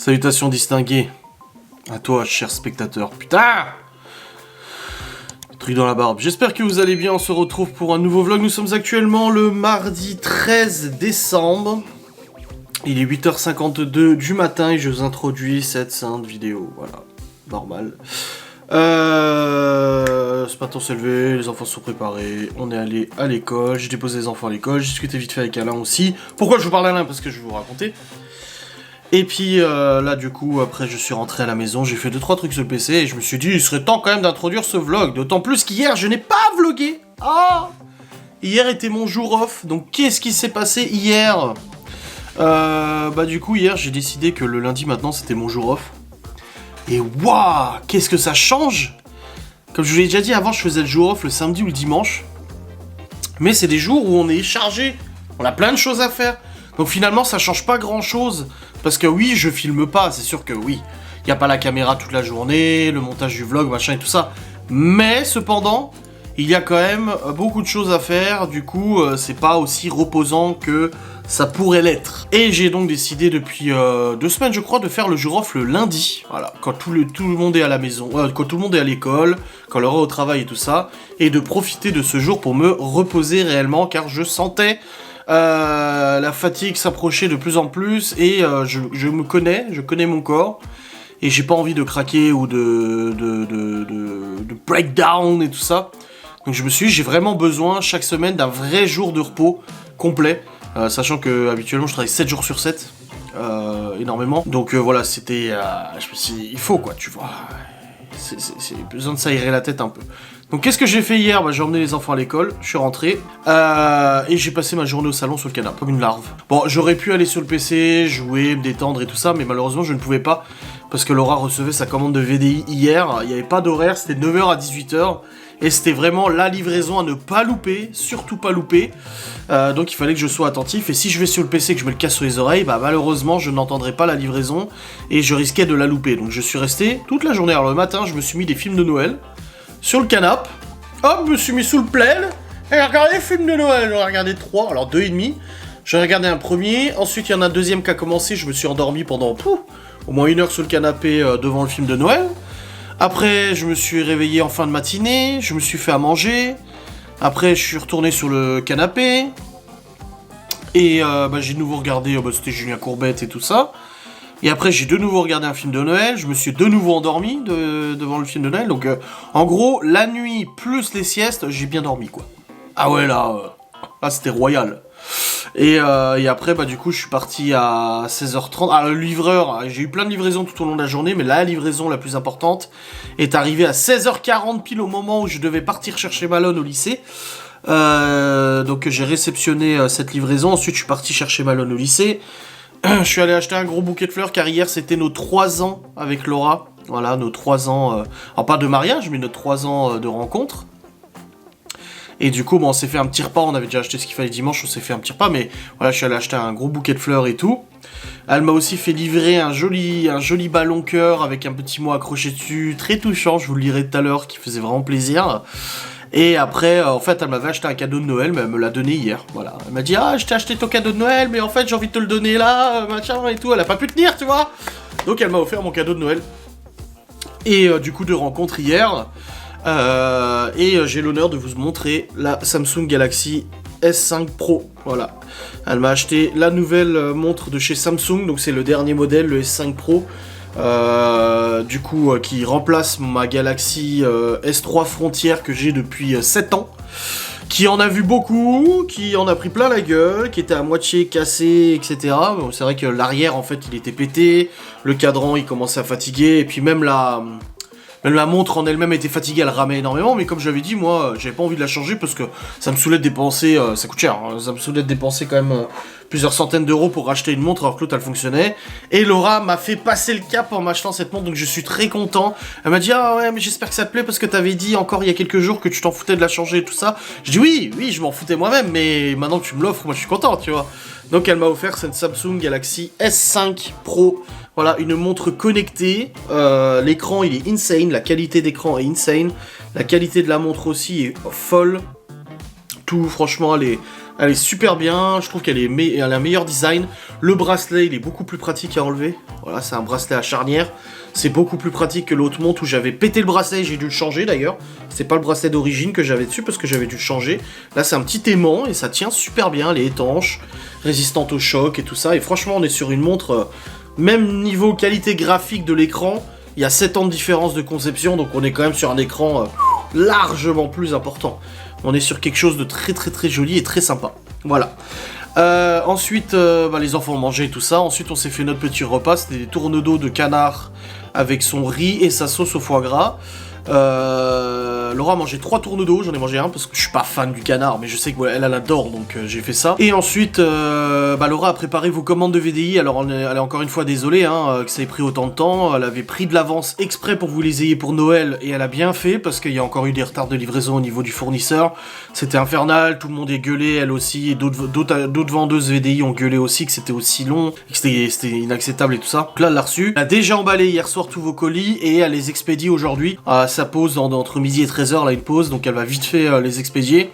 Salutations distinguées à toi, cher spectateur. Putain! Truc dans la barbe. J'espère que vous allez bien, on se retrouve pour un nouveau vlog. Nous sommes actuellement le mardi 13 décembre. Il est 8h52 du matin et je vous introduis cette sainte vidéo. Voilà, normal. Ce matin s'est levé, les enfants sont préparés, on est allé à l'école, j'ai déposé les enfants à l'école, j'ai discuté vite fait avec Alain aussi. Pourquoi je vous parle d'Alain? Parce que je vais vous raconter. Et puis là du coup après je suis rentré à la maison, j'ai fait 2-3 trucs sur le PC et je me suis dit il serait temps quand même d'introduire ce vlog. D'autant plus qu'hier je n'ai pas vlogué. Ah, hier était mon jour off, donc qu'est-ce qui s'est passé hier? Bah du coup hier j'ai décidé que le lundi maintenant c'était mon jour off. Et waouh, qu'est-ce que ça change! Comme je vous l'ai déjà dit avant, je faisais le jour off le samedi ou le dimanche. Mais c'est des jours où on est chargé, on a plein de choses à faire. Donc finalement ça change pas grand chose. Parce que oui, je filme pas, c'est sûr que oui. Il n'y a pas la caméra toute la journée, le montage du vlog, machin et tout ça. Mais cependant, il y a quand même beaucoup de choses à faire. Du coup, c'est pas aussi reposant que ça pourrait l'être. Et j'ai donc décidé depuis 2 semaines, je crois, de faire le jour off le lundi. Voilà, quand tout le monde est à la maison, quand tout le monde est à l'école, quand l'heure est au travail et tout ça. Et de profiter de ce jour pour me reposer réellement, car je sentais... la fatigue s'approchait de plus en plus et je me connais, je connais mon corps et j'ai pas envie de craquer ou de breakdown et tout ça. Donc je me suis dit, j'ai vraiment besoin chaque semaine d'un vrai jour de repos complet, sachant que habituellement je travaille 7 jours sur 7, énormément. Donc voilà, c'était, je me suis dit, il faut quoi, tu vois. C'est besoin de s'aérer la tête un peu. Donc qu'est-ce que j'ai fait hier? Bah, j'ai emmené les enfants à l'école, je suis rentré, et j'ai passé ma journée au salon sur le canapé, comme une larve. Bon, j'aurais pu aller sur le PC, jouer, me détendre et tout ça, mais malheureusement je ne pouvais pas, parce que Laura recevait sa commande de VDI hier, il n'y avait pas d'horaire, c'était de 9h à 18h, et c'était vraiment la livraison à ne pas louper, surtout pas louper, donc il fallait que je sois attentif, et si je vais sur le PC et que je me le casse sur les oreilles, bah malheureusement je n'entendrai pas la livraison, et je risquais de la louper, donc je suis resté toute la journée. Alors le matin, je me suis mis des films de Noël, sur le canapé, hop, je me suis mis sous le plaid, et j'ai regardé les films de Noël, j'en ai regardé 3, alors 2 et demi, j'en ai regardé un premier, ensuite il y en a un deuxième qui a commencé, je me suis endormi pendant, au moins 1 heure sur le canapé devant le film de Noël. Après, je me suis réveillé en fin de matinée, je me suis fait à manger, après je suis retourné sur le canapé, et j'ai de nouveau regardé, c'était Julien Courbette et tout ça. Et après, j'ai de nouveau regardé un film de Noël, je me suis de nouveau endormi devant le film de Noël, donc en gros, la nuit plus les siestes, j'ai bien dormi, quoi. Ah ouais, là c'était royal. Et après, du coup, je suis parti à 16h30. Ah, le livreur, j'ai eu plein de livraisons tout au long de la journée, mais la livraison la plus importante est arrivée à 16h40, pile au moment où je devais partir chercher Malone au lycée. Donc j'ai réceptionné cette livraison, ensuite je suis parti chercher Malone au lycée. Je suis allé acheter un gros bouquet de fleurs car hier c'était nos 3 ans avec Laura. Voilà, nos 3 ans, alors pas de mariage, mais nos 3 ans de rencontre. Et du coup, on s'est fait un petit repas, on avait déjà acheté ce qu'il fallait dimanche, on s'est fait un petit repas, mais voilà, je suis allé acheter un gros bouquet de fleurs et tout. Elle m'a aussi fait livrer un joli ballon cœur avec un petit mot accroché dessus, très touchant, je vous le lirai tout à l'heure, qui faisait vraiment plaisir. Et après, en fait, elle m'avait acheté un cadeau de Noël, mais elle me l'a donné hier, voilà. Elle m'a dit, ah, je t'ai acheté ton cadeau de Noël, mais en fait, j'ai envie de te le donner là, machin et tout. Elle a pas pu tenir, tu vois. Donc, elle m'a offert mon cadeau de Noël. Et du coup, de rencontre hier. Et j'ai l'honneur de vous montrer la Samsung Galaxy S5 Pro, voilà. Elle m'a acheté la nouvelle montre de chez Samsung, donc c'est le dernier modèle, le S5 Pro. Du coup qui remplace ma Galaxy S3 Frontier que j'ai depuis 7 ans, qui en a vu beaucoup, qui en a pris plein la gueule, qui était à moitié cassé, etc. Bon, c'est vrai que l'arrière en fait il était pété, le cadran il commençait à fatiguer, et puis même la montre en elle-même était fatiguée, elle ramait énormément, mais comme j'avais dit, moi, j'avais pas envie de la changer parce que ça me saoulait de dépenser, ça coûte cher, hein, ça me saoulait de dépenser quand même plusieurs centaines d'euros pour racheter une montre alors que l'autre elle fonctionnait. Et Laura m'a fait passer le cap en m'achetant cette montre, donc je suis très content. Elle m'a dit, ah ouais, mais j'espère que ça te plaît parce que t'avais dit encore il y a quelques jours que tu t'en foutais de la changer et tout ça. Je dis oui, je m'en foutais moi-même, mais maintenant que tu me l'offres, moi je suis content, tu vois. Donc elle m'a offert cette Samsung Galaxy S5 Pro. Voilà, une montre connectée, l'écran il est insane, la qualité d'écran est insane, la qualité de la montre aussi est folle. Tout, franchement, elle Elle est super bien, je trouve qu'elle elle a un meilleur design. Le bracelet, il est beaucoup plus pratique à enlever. Voilà, c'est un bracelet à charnière. C'est beaucoup plus pratique que l'autre montre où j'avais pété le bracelet, j'ai dû le changer d'ailleurs. C'est pas le bracelet d'origine que j'avais dessus parce que j'avais dû le changer. Là, c'est un petit aimant et ça tient super bien, elle est étanche, résistante au choc et tout ça. Et franchement, on est sur une montre, même niveau qualité graphique de l'écran, il y a 7 ans de différence de conception, donc on est quand même sur un écran largement plus important. On est sur quelque chose de très très très joli et très sympa. Voilà. Ensuite, les enfants ont mangé et tout ça. Ensuite, on s'est fait notre petit repas. C'était des tournes d'eau de canard avec son riz et sa sauce au foie gras. Laura a mangé 3 tournes d'eau, j'en ai mangé un parce que je suis pas fan du canard, mais je sais qu'elle adore, donc j'ai fait ça. Et ensuite, Laura a préparé vos commandes de VDI, alors elle est encore une fois désolée que ça ait pris autant de temps. Elle avait pris de l'avance exprès pour que vous les ayez pour Noël, et elle a bien fait, parce qu'il y a encore eu des retards de livraison au niveau du fournisseur. C'était infernal, tout le monde est gueulé, elle aussi, et d'autres vendeuses VDI ont gueulé aussi, que c'était aussi long, que c'était inacceptable et tout ça. Donc là, elle l'a reçu. Elle a déjà emballé hier soir tous vos colis, et elle les expédie aujourd'hui. Sa pause entre midi et 13h, là une pause, donc elle va vite fait les expédier.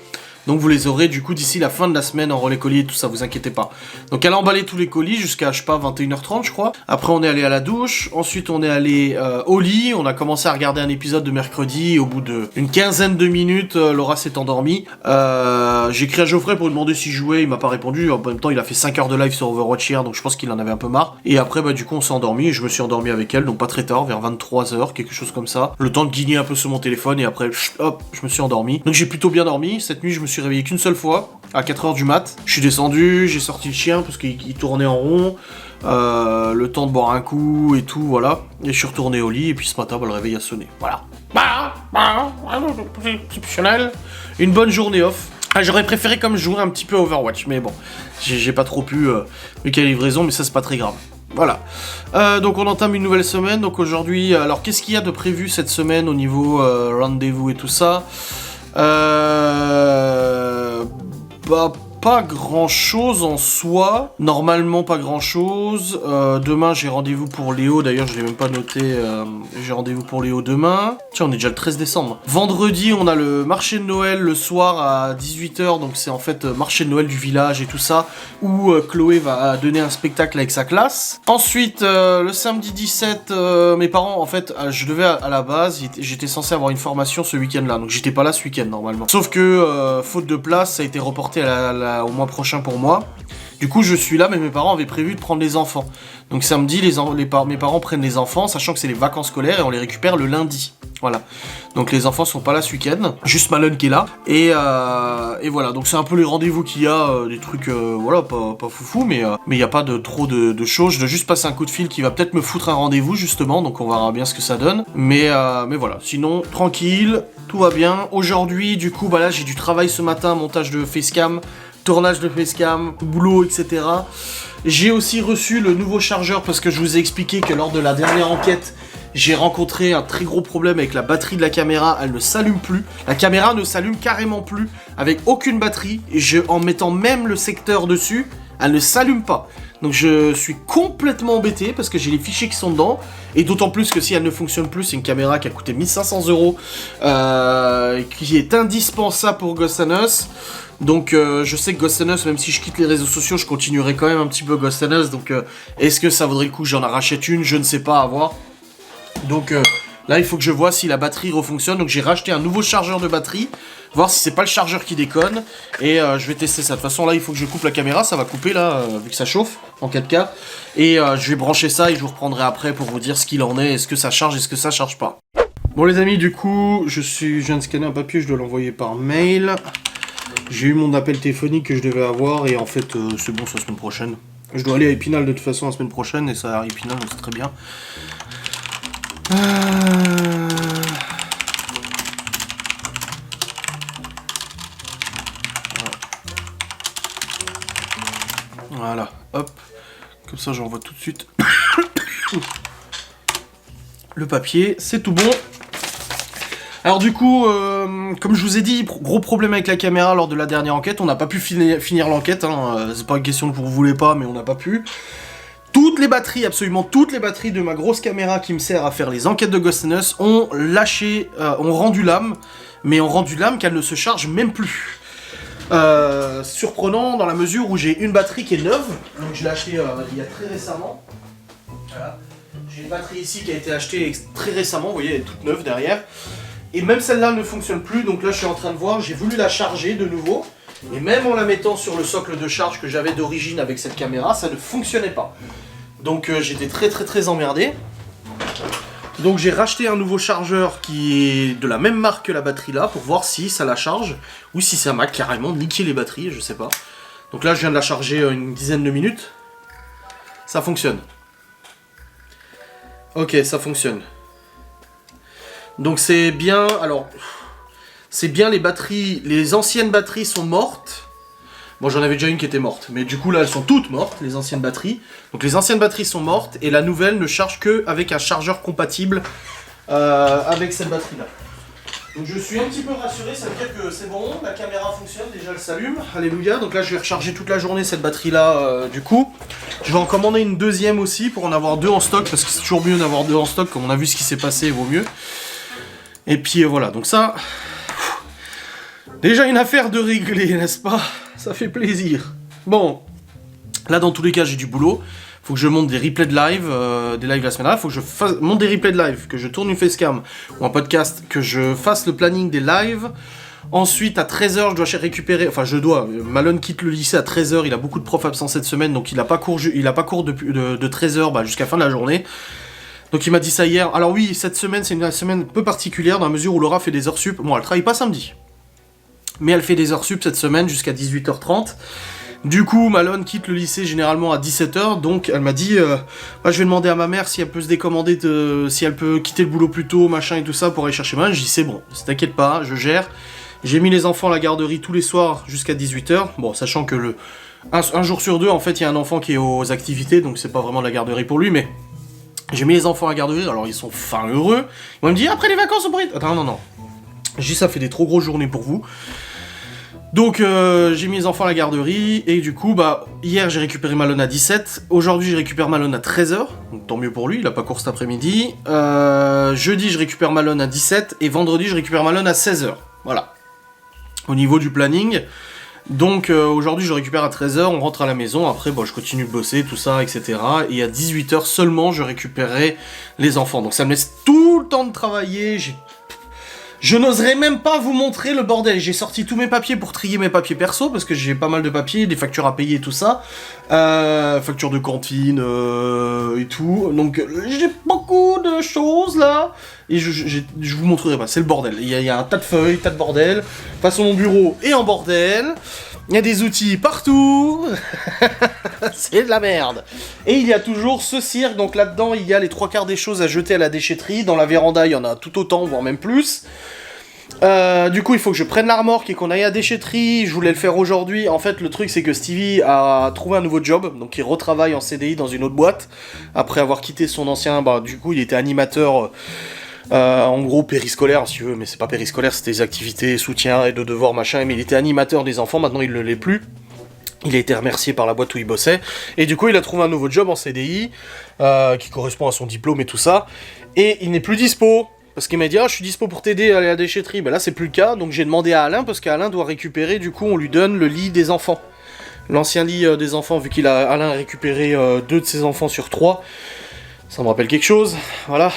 Donc vous les aurez du coup d'ici la fin de la semaine en relais colis et tout ça, vous inquiétez pas. Donc elle a emballé tous les colis jusqu'à, je sais pas, 21h30 je crois. Après on est allé à la douche, ensuite on est allé au lit, on a commencé à regarder un épisode de mercredi, et au bout d'une quinzaine de minutes, Laura s'est endormie. J'ai écrit à Geoffrey pour lui demander s'il jouait, il m'a pas répondu, en même temps il a fait 5 heures de live sur Overwatch hier, donc je pense qu'il en avait un peu marre. Et après du coup on s'est endormi, et je me suis endormi avec elle, donc pas très tard, vers 23h, quelque chose comme ça. Le temps de guigner un peu sur mon téléphone, et après, hop, je me suis endormi. Donc j'ai plutôt bien dormi, cette nuit je me suis réveillé qu'une seule fois, à 4h du mat. Je suis descendu, j'ai sorti le chien parce qu'il tournait en rond, le temps de boire un coup et tout, voilà. Et je suis retourné au lit, et puis ce matin, le réveil a sonné. Voilà. Exceptionnel. Une bonne journée off. J'aurais préféré comme jouer un petit peu à Overwatch, mais bon, j'ai pas trop pu, vu qu'il y a livraison, mais ça c'est pas très grave. Voilà. Donc on entame une nouvelle semaine. Donc aujourd'hui, alors qu'est-ce qu'il y a de prévu cette semaine au niveau rendez-vous et tout ça? Pas grand chose en soi. Normalement, pas grand chose. Demain, j'ai rendez-vous pour Léo. D'ailleurs, je l'ai même pas noté. J'ai rendez-vous pour Léo demain. Tiens, on est déjà le 13 décembre. Vendredi, on a le marché de Noël le soir à 18h. Donc, c'est en fait marché de Noël du village et tout ça. Où Chloé va donner un spectacle avec sa classe. Ensuite, le samedi 17, mes parents, en fait, je devais à la base, j'étais censé avoir une formation ce week-end-là. Donc, j'étais pas là ce week-end normalement. Sauf que, faute de place, ça a été reporté au mois prochain pour moi. Du coup, je suis là, mais mes parents avaient prévu de prendre les enfants. Donc samedi, mes parents prennent les enfants, sachant que c'est les vacances scolaires, et on les récupère le lundi. Voilà. Donc les enfants sont pas là ce week-end, juste Malone qui est là. Et voilà, donc c'est un peu les rendez-vous qu'il y a, des trucs, voilà, pas foufou, mais il n'y a pas trop de choses. Je dois juste passer un coup de fil qui va peut-être me foutre un rendez-vous, justement, donc on verra bien ce que ça donne. Mais voilà, sinon, tranquille, tout va bien. Aujourd'hui, du coup, là, j'ai du travail ce matin, montage de facecam, tournage de facecam, boulot, etc. J'ai aussi reçu le nouveau chargeur parce que je vous ai expliqué que lors de la dernière enquête, j'ai rencontré un très gros problème avec la batterie de la caméra, elle ne s'allume plus. La caméra ne s'allume carrément plus, avec aucune batterie, et en mettant même le secteur dessus, elle ne s'allume pas. Donc je suis complètement embêté parce que j'ai les fichiers qui sont dedans, et d'autant plus que si elle ne fonctionne plus, c'est une caméra qui a coûté 1500 €, qui est indispensable pour Ghost n' Us. Donc je sais que Ghost n' Us, même si je quitte les réseaux sociaux, je continuerai quand même un petit peu Ghost n' Us. Donc est-ce que ça vaudrait le coup que j'en rachète une? Je ne sais pas, à voir. Donc là il faut que je vois si la batterie refonctionne. Donc j'ai racheté un nouveau chargeur de batterie, voir si c'est pas le chargeur qui déconne. Et je vais tester ça. De toute façon là il faut que je coupe la caméra, ça va couper là, vu que ça chauffe en 4K. Et je vais brancher ça et je vous reprendrai après pour vous dire ce qu'il en est. Est-ce que ça charge, est-ce que ça charge pas? Bon les amis, du coup je viens de scanner un papier, je dois l'envoyer par mail. J'ai eu mon appel téléphonique que je devais avoir, et en fait c'est bon, c'est la semaine prochaine. Je dois aller à Épinal de toute façon la semaine prochaine, et ça à Épinal, donc c'est très bien. Voilà, hop, comme ça j'envoie tout de suite le papier, c'est tout bon. Alors du coup, comme je vous ai dit, gros problème avec la caméra lors de la dernière enquête, on n'a pas pu finir l'enquête, c'est pas une question que vous voulez pas, mais on n'a pas pu. Toutes les batteries, absolument toutes les batteries de ma grosse caméra qui me sert à faire les enquêtes de Ghost n' Us ont lâché, ont rendu l'âme, mais ont rendu l'âme qu'elle ne se charge même plus. Surprenant dans la mesure où j'ai une batterie qui est neuve, donc je l'ai achetée il y a très récemment. Voilà. J'ai une batterie ici qui a été achetée très récemment, vous voyez, elle est toute neuve derrière. Et même celle-là ne fonctionne plus, donc là je suis en train de voir, j'ai voulu la charger de nouveau. Et même en la mettant sur le socle de charge que j'avais d'origine avec cette caméra, ça ne fonctionnait pas. Donc j'étais très emmerdé. Donc j'ai racheté un nouveau chargeur qui est de la même marque que la batterie là, pour voir si ça la charge, ou si ça m'a carrément niqué les batteries, je sais pas. Donc là je viens de la charger une dizaine de minutes. Ça fonctionne. Ok, ça fonctionne. Donc c'est bien, alors... C'est bien les batteries, les anciennes batteries sont mortes. Bon, j'en avais déjà une qui était morte, mais du coup là elles sont toutes mortes, les anciennes batteries. Donc les anciennes batteries sont mortes et la nouvelle ne charge que avec un chargeur compatible avec cette batterie là. Donc je suis un petit peu rassuré, ça veut dire que c'est bon, la caméra fonctionne, déjà elle s'allume, alléluia. Donc là je vais recharger toute la journée cette batterie là du coup. Je vais en commander une deuxième aussi pour en avoir deux en stock, parce que c'est toujours mieux d'avoir deux en stock, comme on a vu ce qui s'est passé, il vaut mieux. Et puis voilà, donc ça... Déjà une affaire de régler, n'est-ce pas? Ça fait plaisir. Bon, là dans tous les cas j'ai du boulot. Faut que je monte des replays de live, des lives la semaine dernière. Faut que je monte des replays de live, que je tourne une facecam ou un podcast, que je fasse le planning des lives. Ensuite à 13h je dois récupérer, Malone quitte le lycée à 13h, il a beaucoup de profs absents cette semaine, donc il a pas cours de 13h jusqu'à la fin de la journée. Donc il m'a dit ça hier. Alors oui, cette semaine c'est une semaine un peu particulière dans la mesure où Laura fait des heures sup. Bon, elle travaille pas samedi, mais elle fait des heures sup cette semaine jusqu'à 18h30. Du coup, Malone quitte le lycée généralement à 17h, donc elle m'a dit je vais demander à ma mère si elle peut se décommander, si elle peut quitter le boulot plus tôt, machin et tout ça, pour aller chercher Malone. Je dis c'est bon, t'inquiète pas, je gère. J'ai mis les enfants à la garderie tous les soirs jusqu'à 18h, bon, sachant que un jour sur deux, en fait, il y a un enfant qui est aux activités, donc c'est pas vraiment de la garderie pour lui, mais j'ai mis les enfants à la garderie, alors ils sont fin heureux. Ils vont me dire après les vacances, on pourrait... Attends, non. Je dis ça fait des trop grosses journées pour vous. Donc j'ai mis les enfants à la garderie, et du coup, hier j'ai récupéré Malone à 17, aujourd'hui je récupère Malone à 13h, donc tant mieux pour lui, il a pas cours cet après-midi. Jeudi je récupère Malone à 17, et vendredi je récupère Malone à 16h, voilà. Au niveau du planning, donc aujourd'hui je récupère à 13h, on rentre à la maison, après je continue de bosser, tout ça, etc. Et à 18h seulement je récupérerai les enfants, donc ça me laisse tout le temps de travailler, je n'oserais même pas vous montrer le bordel. J'ai sorti tous mes papiers pour trier mes papiers perso, parce que j'ai pas mal de papiers, des factures à payer et tout ça. Factures de cantine et tout. Donc j'ai beaucoup de choses là. Et je vous montrerai pas, c'est le bordel. Il y a un tas de feuilles, tas de bordel. De toute façon, mon bureau est en bordel. Il y a des outils partout. C'est de la merde. Et il y a toujours ce cirque, donc là-dedans il y a les 3/4 des choses à jeter à la déchetterie. Dans la véranda il y en a tout autant, voire même plus. Du coup il faut que je prenne la remorque et qu'on aille à la déchetterie. Je voulais le faire aujourd'hui. En fait le truc c'est que Stevie a trouvé un nouveau job, donc il retravaille en CDI dans une autre boîte. Après avoir quitté son ancien, du coup il était animateur... en gros périscolaire si tu veux, mais c'est pas périscolaire, c'était des activités, soutien et de devoirs machin, mais il était animateur des enfants, maintenant il ne l'est plus. Il a été remercié par la boîte où il bossait, et du coup il a trouvé un nouveau job en CDI, qui correspond à son diplôme et tout ça, et il n'est plus dispo, parce qu'il m'a dit je suis dispo pour t'aider à aller à la déchetterie, là c'est plus le cas, donc j'ai demandé à Alain, parce qu'Alain doit récupérer, du coup on lui donne le lit des enfants. L'ancien lit des enfants, vu Alain a récupéré 2 de ses enfants sur 3, ça me rappelle quelque chose, voilà.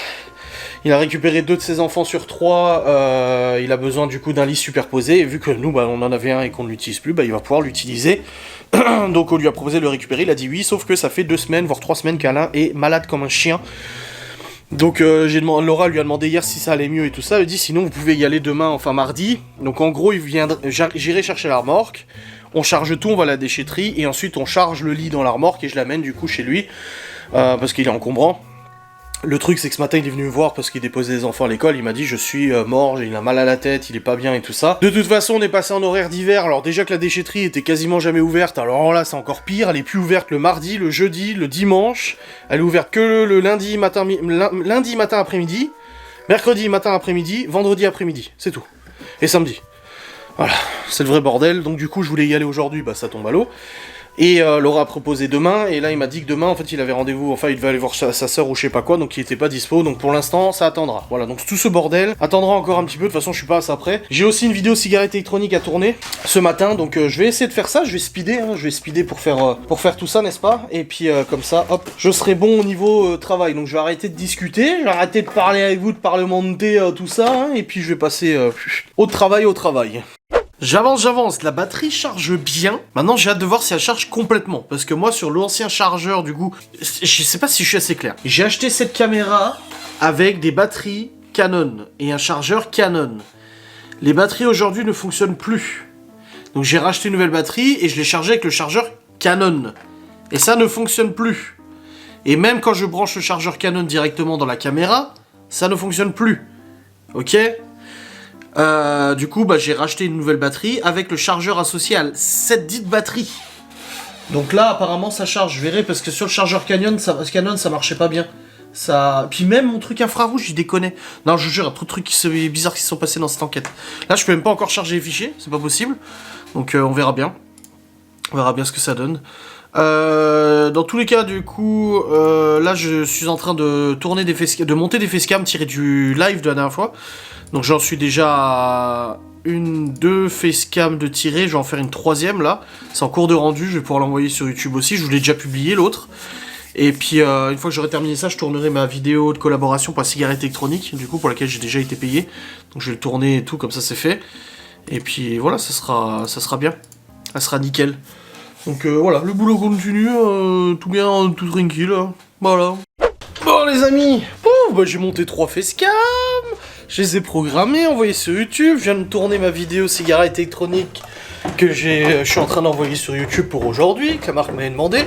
Il a récupéré 2 de ses enfants sur 3, il a besoin du coup d'un lit superposé, et vu que nous on en avait un et qu'on ne l'utilise plus, il va pouvoir l'utiliser. Donc on lui a proposé de le récupérer, il a dit oui, sauf que ça fait 2 semaines, voire 3 semaines qu'Alain est malade comme un chien. Donc Laura lui a demandé hier si ça allait mieux et tout ça, elle a dit sinon vous pouvez y aller demain, enfin mardi. Donc en gros j'irai chercher la remorque, on charge tout, on va à la déchetterie, et ensuite on charge le lit dans la remorque et je l'amène du coup chez lui, parce qu'il est encombrant. Le truc c'est que ce matin il est venu me voir parce qu'il déposait les enfants à l'école, il m'a dit je suis mort, il a mal à la tête, il est pas bien et tout ça. De toute façon on est passé en horaire d'hiver, alors déjà que la déchetterie était quasiment jamais ouverte, alors là c'est encore pire, elle est plus ouverte le mardi, le jeudi, le dimanche, elle est ouverte que le lundi matin après-midi, mercredi matin après-midi, vendredi après-midi, c'est tout. Et samedi. Voilà, c'est le vrai bordel, donc du coup je voulais y aller aujourd'hui, ça tombe à l'eau. Et Laura a proposé demain, et là il m'a dit que demain en fait il avait rendez-vous, enfin il devait aller voir sa sœur ou je sais pas quoi, donc il était pas dispo, donc pour l'instant ça attendra. Voilà, donc tout ce bordel attendra encore un petit peu, de toute façon je suis pas à ça près. J'ai aussi une vidéo cigarette électronique à tourner ce matin, donc je vais essayer de faire ça, je vais speeder, hein, je vais speeder pour faire tout ça, n'est-ce pas? Et puis comme ça, hop, je serai bon au niveau travail, donc je vais arrêter de discuter, je vais arrêter de parler avec vous, de parlementer tout ça, hein, et puis je vais passer au travail. J'avance, la batterie charge bien. Maintenant, j'ai hâte de voir si elle charge complètement. Parce que moi, sur l'ancien chargeur, du coup, je sais pas si je suis assez clair. J'ai acheté cette caméra avec des batteries Canon et un chargeur Canon. Les batteries aujourd'hui ne fonctionnent plus. Donc j'ai racheté une nouvelle batterie et je l'ai chargée avec le chargeur Canon. Et ça ne fonctionne plus. Et même quand je branche le chargeur Canon directement dans la caméra, ça ne fonctionne plus. Ok ? Du coup, j'ai racheté une nouvelle batterie avec le chargeur associé à cette dite batterie. Donc là, apparemment, ça charge. Je verrai parce que sur le chargeur Canon, ça marchait pas bien. Puis même mon truc infrarouge, il déconne. Non, je vous jure, il y a trop de trucs bizarres qui se sont passés dans cette enquête. Là, je peux même pas encore charger les fichiers, c'est pas possible. Donc on verra bien. On verra bien ce que ça donne. Dans tous les cas, du coup, là, je suis en train de tourner de monter des facecams tirés du live de la dernière fois. Donc j'en suis déjà à 2 facecams de tirer, je vais en faire une 3e là. C'est en cours de rendu, je vais pouvoir l'envoyer sur YouTube aussi, je vous l'ai déjà publié l'autre. Et puis une fois que j'aurai terminé ça, je tournerai ma vidéo de collaboration pour la cigarette électronique, du coup pour laquelle j'ai déjà été payé. Donc je vais le tourner et tout, comme ça c'est fait. Et puis voilà, ça sera bien, ça sera nickel. Donc voilà, le boulot continue, tout bien, tout tranquille, voilà. Bon les amis, j'ai monté 3 facecams. Je les ai programmés, envoyés sur YouTube. Je viens de tourner ma vidéo cigarette électronique que je suis en train d'envoyer sur YouTube pour aujourd'hui, que la marque m'avait demandé.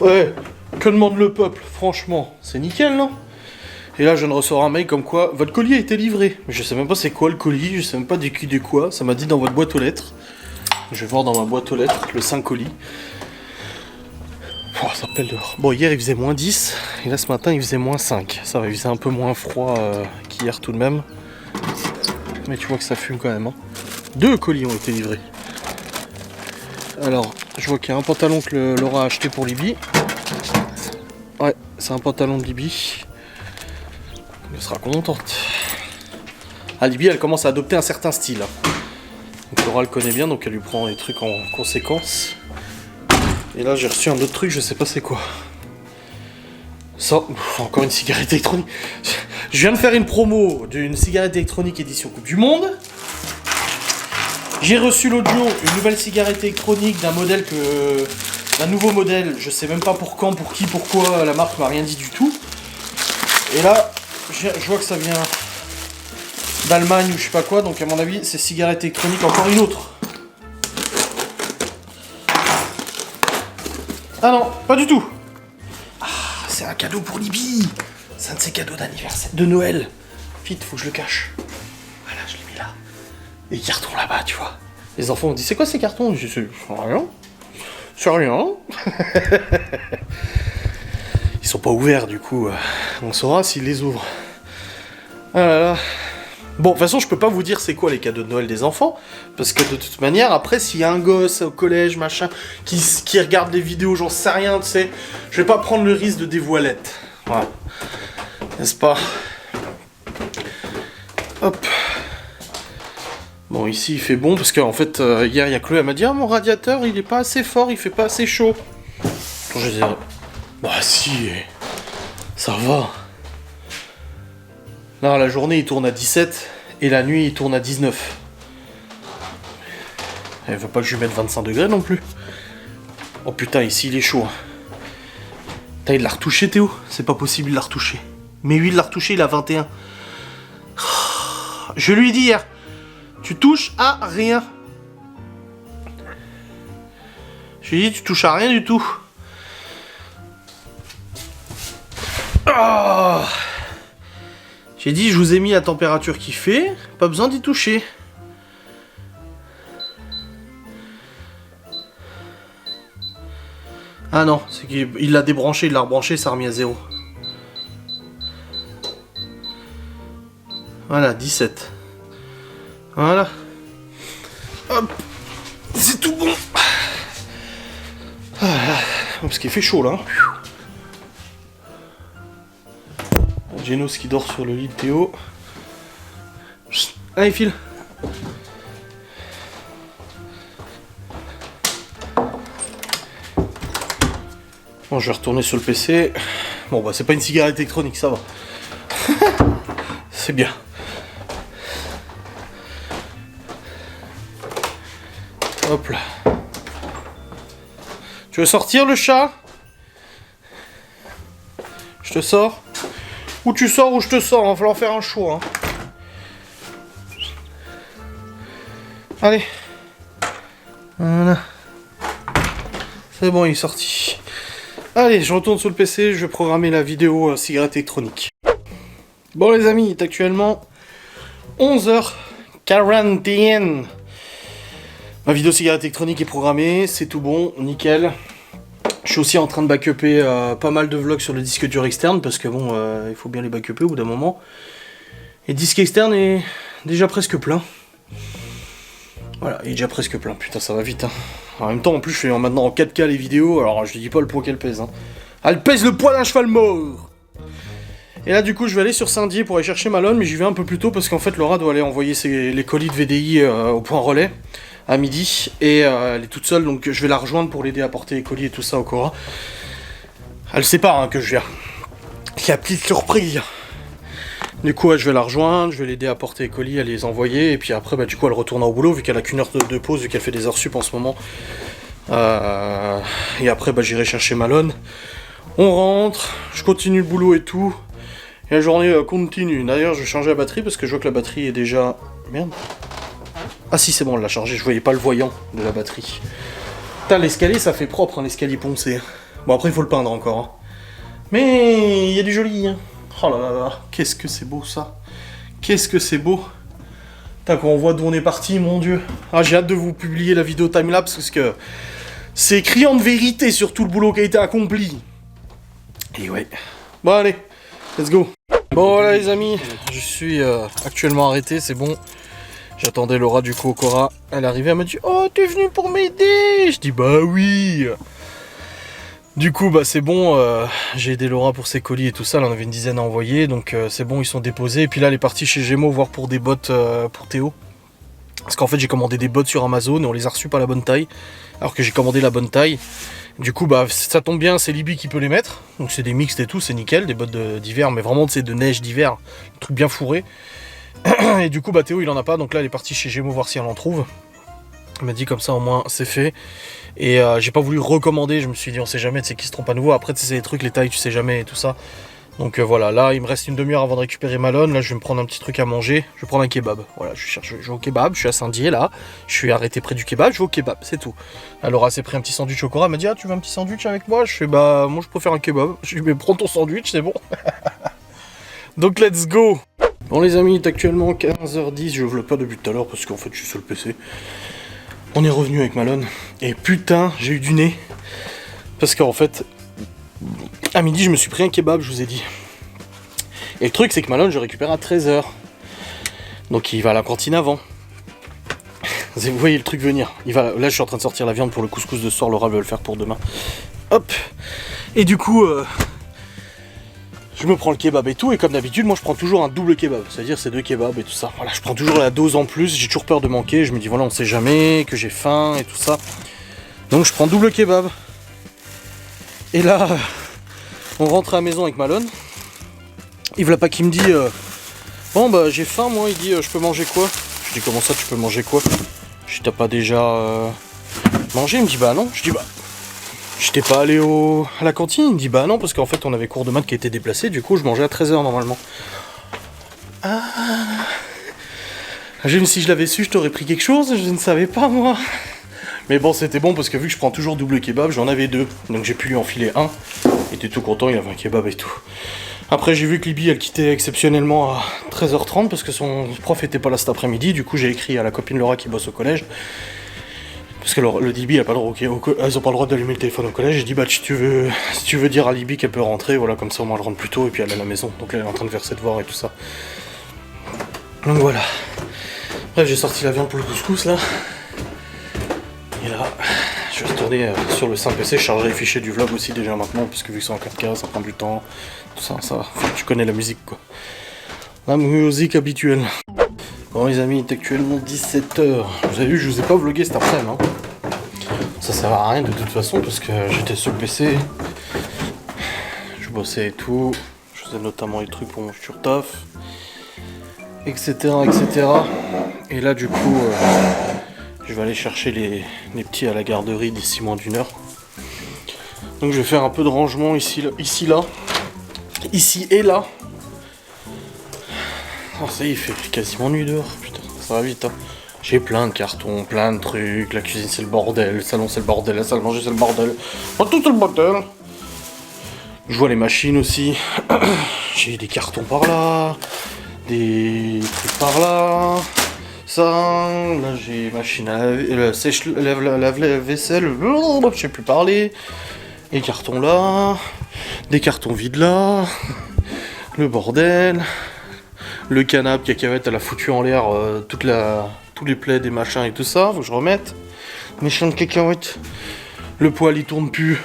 Ouais, que demande le peuple? Franchement, c'est nickel, non? Et là, je viens de recevoir un mail comme quoi votre colis a été livré. Mais je sais même pas c'est quoi le colis, je sais même pas de quoi. Ça m'a dit dans votre boîte aux lettres. Je vais voir dans ma boîte aux lettres le 5 colis. Oh, ça pèle dehors. Bon, hier il faisait moins 10, et là ce matin il faisait moins 5. Ça va, il faisait un peu moins froid qu'hier tout de même. Mais tu vois que ça fume quand même. Hein. 2 colis ont été livrés. Alors, je vois qu'il y a un pantalon que Laura a acheté pour Libye. Ouais, c'est un pantalon de Libye. Elle sera contente. Ah, Libye, elle commence à adopter un certain style. Donc Laura le connaît bien, donc elle lui prend les trucs en conséquence. Et là j'ai reçu un autre truc, je sais pas c'est quoi. Ça, encore une cigarette électronique. Je viens de faire une promo d'une cigarette électronique édition Coupe du Monde. J'ai reçu l'autre jour une nouvelle cigarette électronique d'un nouveau modèle. Je sais même pas pour quand, pour qui, pourquoi, la marque m'a rien dit du tout. Et là, je vois que ça vient d'Allemagne ou je sais pas quoi, donc à mon avis c'est cigarette électronique encore une autre. Ah non, pas du tout. Ah, c'est un cadeau pour Libye. C'est un de ses cadeaux d'anniversaire, de Noël. Vite, faut que je le cache. Voilà, je l'ai mis là. Les cartons là-bas, tu vois. Les enfants ont dit, c'est quoi ces cartons? Je sais rien. C'est rien. Ils sont pas ouverts, du coup. On saura s'ils les ouvrent. Ah là là. Bon, de toute façon, je peux pas vous dire c'est quoi les cadeaux de Noël des enfants, parce que de toute manière, après, s'il y a un gosse au collège, machin, qui regarde des vidéos, j'en sais rien, tu sais, je vais pas prendre le risque de dévoilette. Voilà. N'est-ce pas? Hop. Bon, ici, il fait bon, parce qu'en fait, hier, il y a Chloé, elle m'a dit, ah, mon radiateur, il est pas assez fort, il fait pas assez chaud. Je disais, bah si, ça va. Là, la journée, il tourne à 17, et la nuit, il tourne à 19. Elle veut pas que je lui mette 25 degrés non plus. Oh putain, ici, il est chaud. Putain, il l'a retouché, Théo. C'est pas possible, il l'a retouché. Mais lui, il l'a retouché, il a 21. Je lui ai dit hier, tu touches à rien. Je lui ai dit, tu touches à rien du tout. Oh. J'ai dit, je vous ai mis la température qu'il fait, pas besoin d'y toucher. Ah non, c'est qu'il l'a débranché, il l'a rebranché, ça a remis à 0. Voilà, 17. Voilà. Hop, c'est tout bon. Parce qu'il fait chaud là. Genos qui dort sur le lit de Théo. Allez, file. Bon, je vais retourner sur le PC. Bon, bah, c'est pas une cigarette électronique, ça va. C'est bien. Hop là. Tu veux sortir le chat? Je te sors? Ou tu sors ou je te sors, il va falloir faire un choix. Hein. Allez. Voilà. C'est bon, il est sorti. Allez, je retourne sur le PC, je vais programmer la vidéo cigarette électronique. Bon les amis, il est actuellement 11h41. Ma vidéo cigarette électronique est programmée, c'est tout bon, nickel. Je suis aussi en train de backuper pas mal de vlogs sur le disque dur externe, parce que bon, il faut bien les backuper au bout d'un moment. Et le disque externe est déjà presque plein. Voilà, il est déjà presque plein, putain ça va vite. Hein. En même temps, en plus je fais maintenant en 4K les vidéos, alors je dis pas le poids qu'elle pèse. Hein. Elle pèse le poids d'un cheval mort. Et là du coup je vais aller sur Saint-Dié pour aller chercher Malone, mais j'y vais un peu plus tôt parce qu'en fait Laura doit aller envoyer les colis de VDI au point relais à midi, et elle est toute seule, donc je vais la rejoindre pour l'aider à porter les colis et tout ça au Cora. Elle sait pas hein, que je viens. Il y a petite surprise. Du coup, je vais la rejoindre, je vais l'aider à porter les colis, à les envoyer, et puis après, bah, du coup, elle retourne au boulot, vu qu'elle a qu'une heure de pause, vu qu'elle fait des heures sup en ce moment. Et après, bah, j'irai chercher Malone. On rentre, je continue le boulot et tout. Et la journée continue. D'ailleurs, je vais changer la batterie, parce que je vois que la batterie est déjà... Merde. Ah si, c'est bon, elle l'a chargée, je voyais pas le voyant de la batterie. Putain, l'escalier, ça fait propre, hein, l'escalier poncé. Bon, après, il faut le peindre encore. Hein. Mais il y a du joli, hein. Oh là là là, qu'est-ce que c'est beau ça. Qu'est-ce que c'est beau. Putain, quand on voit d'où on est parti, mon dieu. Ah, j'ai hâte de vous publier la vidéo timelapse parce que c'est criant de vérité sur tout le boulot qui a été accompli. Et ouais. Bon, allez, let's go. Bon, voilà les amis, je suis actuellement arrêté, c'est bon. J'attendais Laura du coup au Cora. Elle est arrivée, elle m'a dit « Oh, t'es venu pour m'aider ?» Je dis « Bah oui !» Du coup, bah c'est bon, j'ai aidé Laura pour ses colis et tout ça, elle en avait une dizaine à envoyer, donc c'est bon, ils sont déposés. Et puis là, elle est partie chez Gémeaux voir pour des bottes pour Théo. Parce qu'en fait, j'ai commandé des bottes sur Amazon et on les a reçues pas la bonne taille, alors que j'ai commandé la bonne taille. Du coup, bah ça tombe bien, c'est Libby qui peut les mettre. Donc c'est des mixtes et tout, c'est nickel, des bottes d'hiver, mais vraiment c'est de neige d'hiver, un truc bien fourré. Et du coup, bah Théo, il en a pas, donc là, elle est partie chez Gémeaux voir si elle en trouve. Elle m'a dit comme ça, au moins, c'est fait. Et j'ai pas voulu recommander, je me suis dit on sait jamais, tu sais qui se trompe à nouveau. Après c'est des trucs, les tailles tu sais jamais et tout ça. Donc voilà, là il me reste une demi-heure avant de récupérer Malone. Là je vais me prendre un petit truc à manger, je vais prendre un kebab. Voilà, je vais au kebab, je suis à Saint-Dié là. Je suis arrêté près du kebab, je vais au kebab, c'est tout. Alors elle s'est pris un petit sandwich au Cora, elle m'a dit ah tu veux un petit sandwich avec moi? Je fais bah moi je préfère un kebab. Je lui dis mais prends ton sandwich, c'est bon. Donc let's go. Bon les amis, il est actuellement 15h10, je vlog pas depuis tout à l'heure parce qu'en fait je suis sur le PC. On est revenu avec Malone, et putain, j'ai eu du nez, parce qu'en fait, à midi, je me suis pris un kebab, je vous ai dit. Et le truc, c'est que Malone, je récupère à 13h. Donc il va à la cantine avant. Vous voyez le truc venir. Là, je suis en train de sortir la viande pour le couscous de ce soir, Laura veut le faire pour demain. Hop. Et du coup, je me prends le kebab et tout, et comme d'habitude, moi je prends toujours un double kebab, c'est-à-dire c'est 2 kebabs et tout ça. Voilà, je prends toujours la dose en plus, j'ai toujours peur de manquer, je me dis voilà, on sait jamais, que j'ai faim et tout ça. Donc je prends double kebab. Et là, on rentre à la maison avec Malone. Il voilà pas qui me dit bon bah j'ai faim moi, il dit je peux manger quoi? Je dis comment ça tu peux manger quoi? Je dis t'as pas déjà mangé? Il me dit bah non, je dis bah. J'étais pas allé à la cantine, il me dit bah non parce qu'en fait on avait cours de maths qui était déplacé, du coup je mangeais à 13h normalement. Ah. Même si je l'avais su, je t'aurais pris quelque chose, je ne savais pas moi. Mais bon c'était bon parce que vu que je prends toujours double kebab, j'en avais 2, donc j'ai pu lui enfiler un. Il était tout content, il avait un kebab et tout. Après j'ai vu que Libby elle quittait exceptionnellement à 13h30 parce que son prof était pas là cet après-midi, du coup j'ai écrit à la copine Laura qui bosse au collège. Parce que le Libby a pas le droit, elles ont pas le droit d'allumer le téléphone au collège. J'ai dit bah si tu veux dire à Libby qu'elle peut rentrer, voilà comme ça au moins elle rentre plus tôt et puis elle est à la maison. Donc là elle est en train de faire ses devoirs et tout ça. Donc voilà. Bref j'ai sorti la viande pour le couscous là. Et là, je vais retourner sur le simple PC, je chargerai les fichiers du vlog aussi déjà maintenant, parce que vu que c'est en 4K, ça prend du temps, tout ça, enfin, tu connais la musique quoi. La musique habituelle. Bon les amis, il est actuellement 17h. Vous avez vu, je vous ai pas vlogué cet après-midi. Hein. Ça sert à rien de toute façon, parce que j'étais sur le PC. Je bossais et tout. Je faisais notamment les trucs pour mon futur taf. Etc. etc. Et là du coup, je vais aller chercher les petits à la garderie d'ici moins d'1 heure. Donc je vais faire un peu de rangement ici et là. Oh, ça y est, il fait quasiment nuit dehors, putain, ça va vite. Hein. J'ai plein de cartons, plein de trucs, la cuisine c'est le bordel, le salon c'est le bordel, la salle à manger c'est le bordel. Oh, tout c'est le bordel. Je vois les machines aussi. J'ai des cartons par là, des trucs par là. Ça, là j'ai machine à laver, lave-vaisselle, je sais plus parler. Les cartons là, des cartons vides là, le bordel. Le canapé cacahuète, elle a foutu en l'air tous les plaids et machins et tout ça, faut que je remette. Méchant de cacahuète. Le poêle il tourne plus.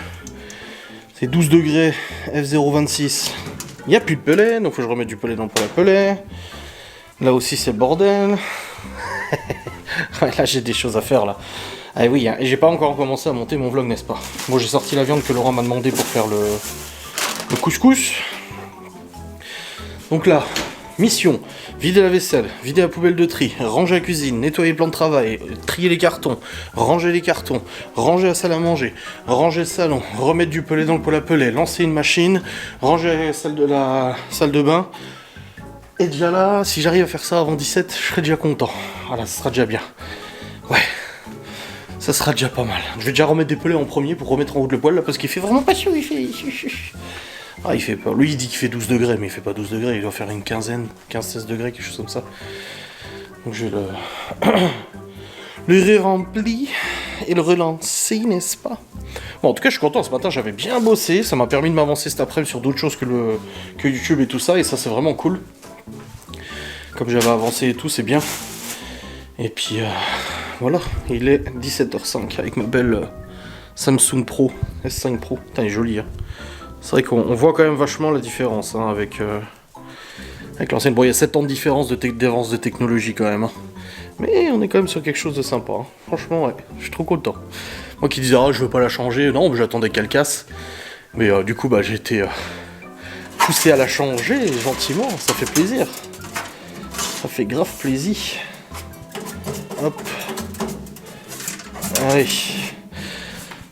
C'est 12 degrés, F026. Il n'y a plus de pellet, donc faut que je remette du pellet dans le poêle à pellet. Là aussi c'est le bordel. Là j'ai des choses à faire là. Ah oui, hein, et j'ai pas encore commencé à monter mon vlog, n'est-ce pas? Bon, j'ai sorti la viande que Laurent m'a demandé pour faire le couscous. Donc là, mission, vider la vaisselle, vider la poubelle de tri, ranger la cuisine, nettoyer le plan de travail, trier les cartons, ranger la salle à manger, ranger le salon, remettre du pellet dans le poêle à pellet, lancer une machine, ranger la salle de bain. Et déjà là, si j'arrive à faire ça avant 17, je serai déjà content. Voilà, ça sera déjà bien. Ouais, ça sera déjà pas mal. Je vais déjà remettre des pellets en premier pour remettre en haut de le poêle là, parce qu'il fait vraiment pas chaud, il fait... Ah, il fait peur. Lui, il dit qu'il fait 12 degrés, mais il fait pas 12 degrés, il doit faire une quinzaine, 15-16 degrés, quelque chose comme ça. Donc je vais le ré-rempli et le relancer, n'est-ce pas? Bon, en tout cas, je suis content. Ce matin, j'avais bien bossé. Ça m'a permis de m'avancer cet après-midi sur d'autres choses que YouTube et tout ça, et ça, c'est vraiment cool. Comme j'avais avancé et tout, c'est bien. Et puis, voilà, il est 17h05 avec ma belle Samsung Pro, S5 Pro. Putain, il est joli, hein. C'est vrai qu'on voit quand même vachement la différence hein, avec l'ancienne. Bon, il y a 7 ans de différence d'avance de technologie quand même. Hein. Mais on est quand même sur quelque chose de sympa. Hein. Franchement, ouais, je suis trop content. Moi qui disais, ah, je veux pas la changer. Non, j'attendais qu'elle casse. Mais du coup, bah, j'ai été poussé à la changer gentiment. Ça fait plaisir. Ça fait grave plaisir. Hop. Allez.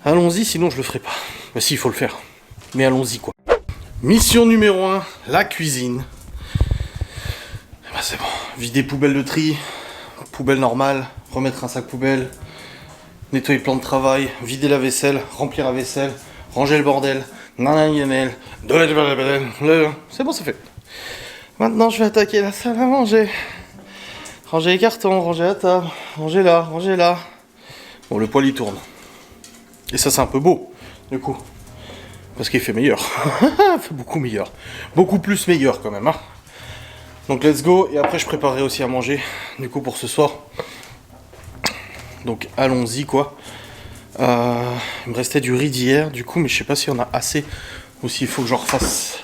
Allons-y, sinon je le ferai pas. Mais si, il faut le faire. Mais allons-y quoi. Mission numéro 1, la cuisine. Bah c'est bon. Vider poubelle de tri, poubelle normale, remettre un sac poubelle, nettoyer le plan de travail, vider la vaisselle, remplir la vaisselle, ranger le bordel, c'est bon, c'est fait. Maintenant je vais attaquer la salle à manger. Ranger les cartons, ranger la table, ranger là. Bon, le poêle il tourne. Et ça c'est un peu beau, du coup. Parce qu'il fait meilleur. Il fait beaucoup meilleur. Beaucoup plus meilleur quand même. Hein. Donc let's go. Et après je préparerai aussi à manger. Du coup pour ce soir. Donc allons-y quoi. Il me restait du riz d'hier. Du coup mais je sais pas s'il y en a assez. Ou s'il faut que j'en refasse.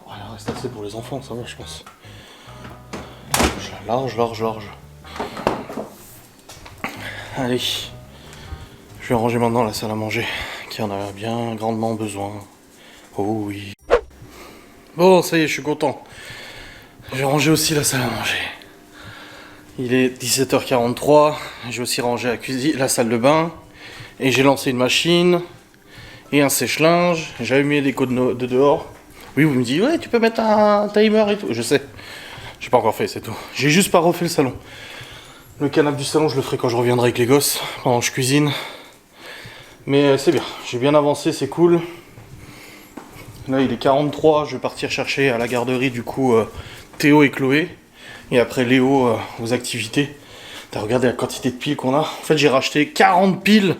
Voilà, il reste assez pour les enfants. Ça va je pense. Large. Allez. Je vais ranger maintenant la salle à manger, qui en a bien grandement besoin. Oh oui. Bon, ça y est, je suis content. J'ai rangé aussi la salle à manger. Il est 17h43. J'ai aussi rangé la cuisine, la salle de bain. Et j'ai lancé une machine. Et un sèche-linge. J'ai allumé les codes de dehors. Oui, vous me dites, ouais, tu peux mettre un timer et tout. Je sais. J'ai pas encore fait, c'est tout. J'ai juste pas refait le salon. Le canapé du salon, je le ferai quand je reviendrai avec les gosses, pendant que je cuisine. Mais c'est bien, j'ai bien avancé, c'est cool. Là il est 43, je vais partir chercher à la garderie du coup Théo et Chloé. Et après Léo aux activités. T'as regardé la quantité de piles qu'on a. En fait j'ai racheté 40 piles.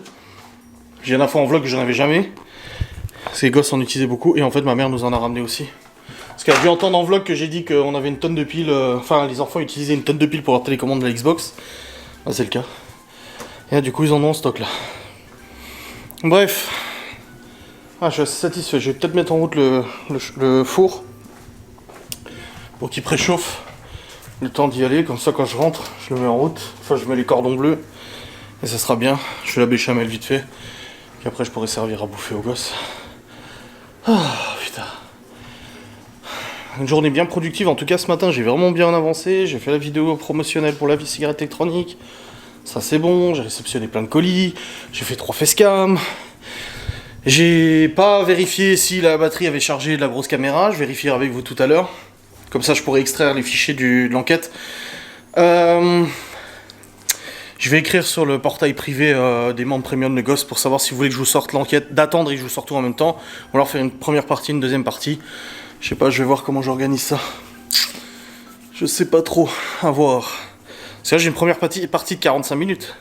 J'ai une info en vlog que j'en avais jamais. Ces gosses en utilisaient beaucoup et en fait ma mère nous en a ramené aussi. Parce qu'elle a dû entendre en vlog que j'ai dit qu'on avait une tonne de piles. Enfin les enfants utilisaient une tonne de piles pour leur télécommande de la Xbox. Ah, c'est le cas. Et là, du coup, ils en ont en stock là. Bref. Ah, je suis assez satisfait. Je vais peut-être mettre en route le four pour qu'il préchauffe. Le temps d'y aller. Comme ça, quand je rentre, je le mets en route. Enfin, je mets les cordons bleus. Et ça sera bien. Je fais la béchamel vite fait. Puis après, je pourrai servir à bouffer aux gosses. Ah, putain. Une journée bien productive. En tout cas, ce matin, j'ai vraiment bien avancé. J'ai fait la vidéo promotionnelle pour la vie cigarette électronique. Ça, c'est bon. J'ai réceptionné plein de colis. J'ai fait 3 facecam. J'ai pas vérifié si la batterie avait chargé de la grosse caméra. Je vérifierai avec vous tout à l'heure. Comme ça, je pourrai extraire les fichiers de l'enquête. Je vais écrire sur le portail privé des membres premium de Ghost pour savoir si vous voulez que je vous sorte l'enquête, d'attendre et que je vous sorte tout en même temps. Ou alors faire une première partie, une deuxième partie. Je sais pas, je vais voir comment j'organise ça. Je sais pas trop, à voir. C'est là, j'ai une première partie de 45 minutes.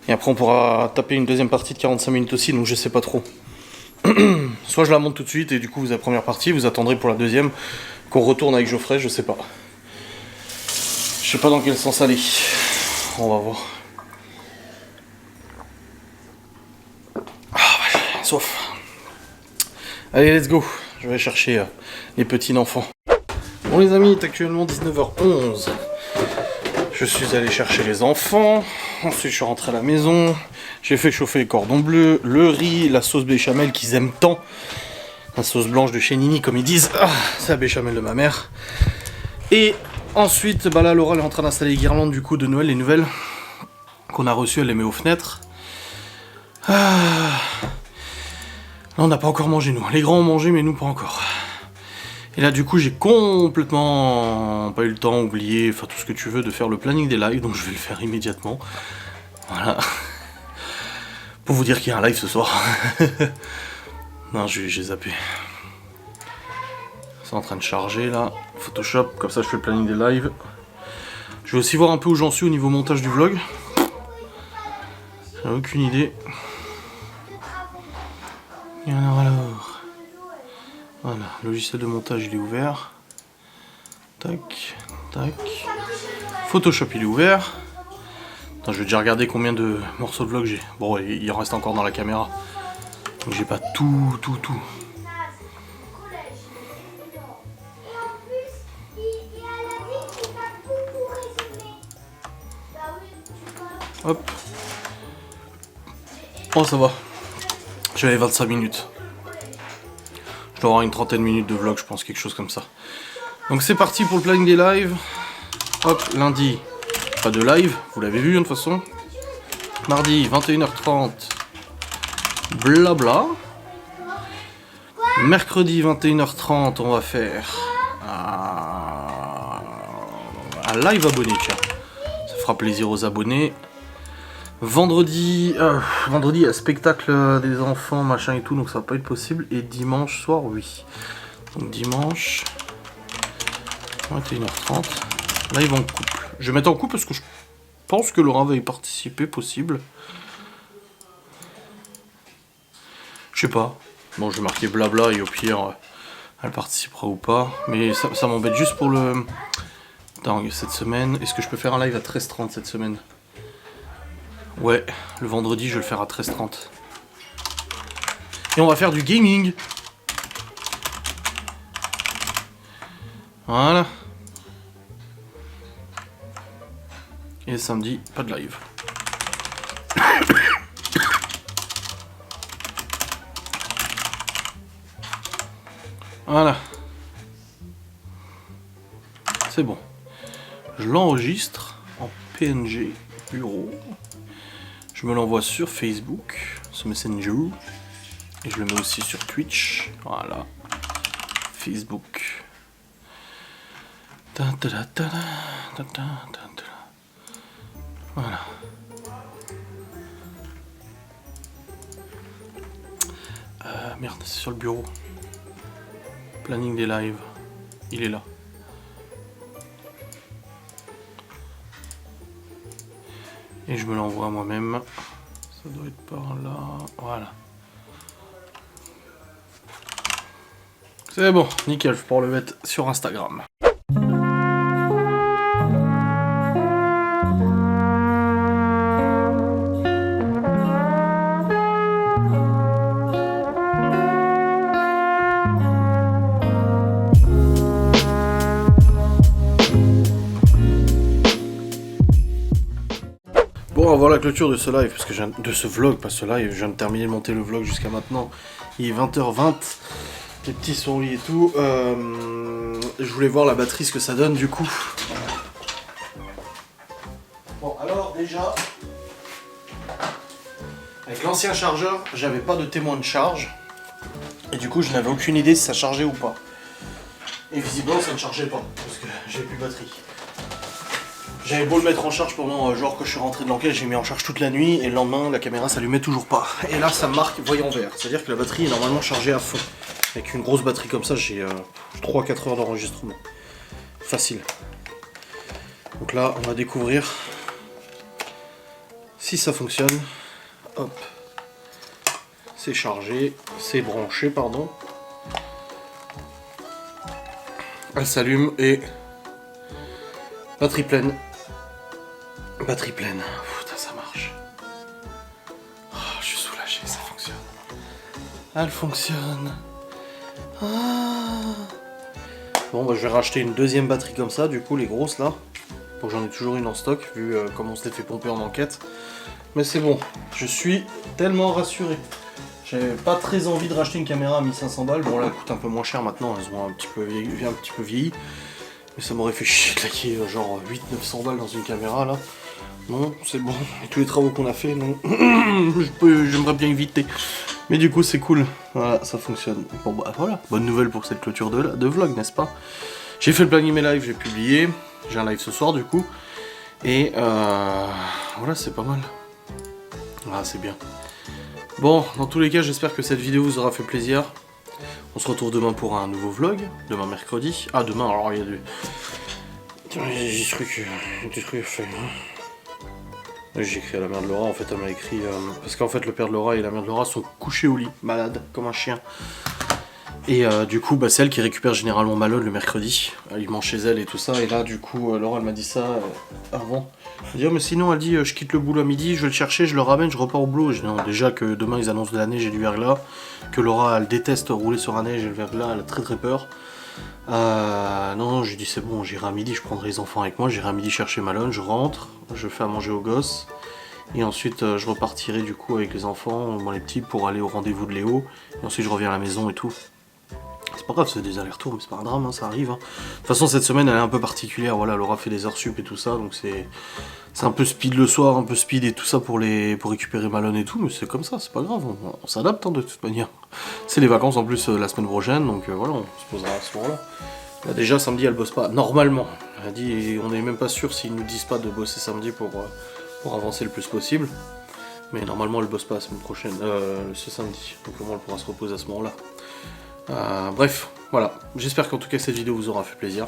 Et après, on pourra taper une deuxième partie de 45 minutes aussi, donc je sais pas trop. Soit je la monte tout de suite et du coup, vous avez la première partie, vous attendrez pour la deuxième, qu'on retourne avec Geoffrey, je sais pas. Je sais pas dans quel sens aller. On va voir. Ah, soif. Allez, let's go. Je vais aller chercher les petits enfants. Bon les amis, il est actuellement 19h11. Je suis allé chercher les enfants. Ensuite, je suis rentré à la maison. J'ai fait chauffer les cordons bleus, le riz, la sauce béchamel qu'ils aiment tant. La sauce blanche de chez Nini, comme ils disent. Ah, c'est la béchamel de ma mère. Et ensuite, bah là, Laura elle est en train d'installer les guirlandes du coup de Noël, les nouvelles qu'on a reçues, elle les met aux fenêtres. Ah. Là, on n'a pas encore mangé, nous. Les grands ont mangé, mais nous, pas encore. Et là, du coup, j'ai complètement pas eu le temps, oublié, enfin tout ce que tu veux, de faire le planning des lives, donc je vais le faire immédiatement. Voilà. Pour vous dire qu'il y a un live ce soir. Non, j'ai zappé. C'est en train de charger, là. Photoshop, comme ça je fais le planning des lives. Je vais aussi voir un peu où j'en suis au niveau montage du vlog. J'ai aucune idée. Et alors... Voilà, le logiciel de montage il est ouvert. Tac, tac. Photoshop il est ouvert. Attends, je vais déjà regarder combien de morceaux de vlog j'ai. Bon, il en reste encore dans la caméra. Donc j'ai pas tout. Hop. Oh ça va. J'avais 25 minutes. Je dois avoir une trentaine de minutes de vlog, je pense, quelque chose comme ça. Donc c'est parti pour le planning des lives. Hop, lundi, pas de live, vous l'avez vu de toute façon. Mardi, 21h30, blabla. Mercredi, 21h30, on va faire un live abonné, tiens. Ça fera plaisir aux abonnés. Vendredi, il y a spectacle des enfants, machin et tout, donc ça va pas être possible. Et dimanche soir, oui. Donc dimanche, 21h30, live en couple. Je vais mettre en couple parce que je pense que Laura va y participer, possible. Je sais pas. Bon, je vais marquer blabla et au pire, elle participera ou pas. Mais ça m'embête juste pour le... Attends, cette semaine, est-ce que je peux faire un live à 13h30 cette semaine ? Ouais, le vendredi, je vais le faire à 13h30. Et on va faire du gaming. Voilà. Et samedi, pas de live. Voilà. C'est bon. Je l'enregistre en PNG bureau. Je me l'envoie sur Facebook, sur Messenger. Et je le mets aussi sur Twitch. Voilà. Facebook. Voilà. Merde, c'est sur le bureau. Planning des lives. Il est là. Et je me l'envoie moi-même. Ça doit être par là. Voilà. C'est bon, nickel, je pourrais le mettre sur Instagram. voir la clôture de ce live, parce que de ce vlog, pas ce live, je viens de terminer de monter le vlog jusqu'à maintenant. Il est 20h20, les petits sont au lit et tout. Je voulais voir la batterie, ce que ça donne du coup. Bon, alors déjà, avec l'ancien chargeur, j'avais pas de témoin de charge. Et du coup, je n'avais aucune idée si ça chargeait ou pas. Et visiblement, ça ne chargeait pas, parce que j'avais plus de batterie. J'avais beau le mettre en charge pendant, genre quand je suis rentré de l'enquête, j'ai mis en charge toute la nuit, et le lendemain, la caméra s'allumait toujours pas. Et là, ça marque voyant vert, c'est-à-dire que la batterie est normalement chargée à fond. Avec une grosse batterie comme ça, j'ai 3-4 heures d'enregistrement. Facile. Donc là, on va découvrir si ça fonctionne. Hop. C'est chargé, c'est branché, pardon. Elle s'allume et... batterie pleine. Batterie pleine. Putain, ça marche. Oh, je suis soulagé, ça fonctionne. Elle fonctionne. Ah. Bon, bah, je vais racheter une deuxième batterie comme ça, du coup, les grosses là. Bon, j'en ai toujours une en stock, vu comment on se les fait pomper en enquête. Mais c'est bon, je suis tellement rassuré. J'avais pas très envie de racheter une caméra à 1500 balles. Bon, là, elle coûte un peu moins cher maintenant, elles ont un petit peu vieilli. Mais ça m'aurait fait chier de claquer genre 800-900 balles dans une caméra là. Non, c'est bon. Et tous les travaux qu'on a fait, non. J'aimerais bien éviter. Mais du coup, c'est cool. Voilà, ça fonctionne. Bon, bah voilà. Bonne nouvelle pour cette clôture de vlog, n'est-ce pas? J'ai fait le planning mes lives, j'ai publié. J'ai un live ce soir, du coup. Et voilà, c'est pas mal. Ah, c'est bien. Bon, dans tous les cas, j'espère que cette vidéo vous aura fait plaisir. On se retrouve demain pour un nouveau vlog. Demain, mercredi. Ah, demain, alors il y a du... J'ai des trucs à faire. J'ai écrit à la mère de Laura, en fait elle m'a écrit... parce qu'en fait le père de Laura et la mère de Laura sont couchés au lit, malades, comme un chien. Et du coup, bah, c'est elle qui récupère généralement Malone le mercredi. Il mange chez elle et tout ça, et là du coup, Laura elle m'a dit ça avant. Elle dit, oh mais sinon elle dit, je quitte le boulot à midi, je vais le chercher, je le ramène, je repars au boulot. Je dis, non, déjà que demain ils annoncent de la neige et du verglas, que Laura elle déteste rouler sur la neige et le verglas, elle a très peur. Non, j'ai dit c'est bon, j'irai à midi, je prendrai les enfants avec moi, j'irai à midi chercher Malone, je rentre, je fais à manger aux gosses, et ensuite je repartirai du coup avec les enfants, les petits, pour aller au rendez-vous de Léo, et ensuite je reviens à la maison et tout. C'est pas grave, c'est des allers-retours, mais c'est pas un drame, hein, ça arrive. Hein. De toute façon, cette semaine elle est un peu particulière, voilà, Laura fait des heures sup et tout ça, donc c'est un peu speed le soir, un peu speed et tout ça pour récupérer Malone et tout, mais c'est comme ça, c'est pas grave, on s'adapte hein, de toute manière. C'est les vacances en plus la semaine prochaine, donc voilà, on se posera à ce moment-là. Là, déjà samedi elle bosse pas, normalement. Elle a dit, on n'est même pas sûr s'ils nous disent pas de bosser samedi pour avancer le plus possible. Mais normalement elle bosse pas la semaine prochaine, ce samedi, donc au moins elle pourra se reposer à ce moment-là. Bref, voilà, j'espère qu'en tout cas cette vidéo vous aura fait plaisir.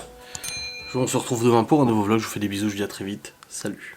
On se retrouve demain pour un nouveau vlog, je vous fais des bisous, je vous dis à très vite, salut.